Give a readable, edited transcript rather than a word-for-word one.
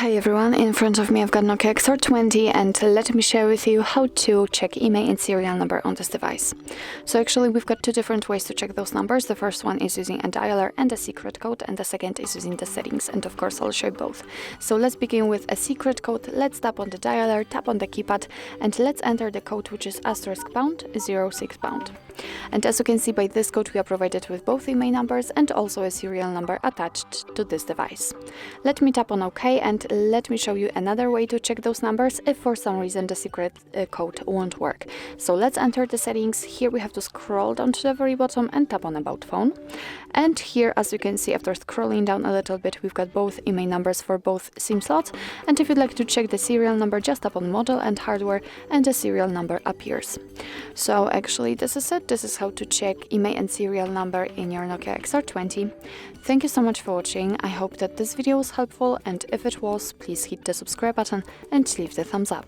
Hi everyone, in front of me I've got NOKIA XR20 and let me share with you how to check IMEI and serial number on this device. So actually we've got two different ways to check those numbers. The first one is using a dialer and a secret code, and the second is using the settings, and of course I'll show you both. So let's begin with a secret code. Let's tap on the dialer, tap on the keypad, and let's enter the code, which is *#06#. And as you can see, by this code we are provided with both IMEI numbers and also a serial number attached to this device. Let me tap on OK, and let me show you another way to check those numbers if for some reason the secret code won't work. So let's enter the settings. Here we have to scroll down to the very bottom and tap on About Phone. And here, as you can see, after scrolling down a little bit, we've got both IMEI numbers for both SIM slots. And if you'd like to check the serial number, just tap on Model and Hardware and the serial number appears. So actually this is it. This is how to check IMEI and serial number in your NOKIA XR20. Thank you so much for watching. I hope that this video was helpful, and if it was, please hit the subscribe button and leave the thumbs up.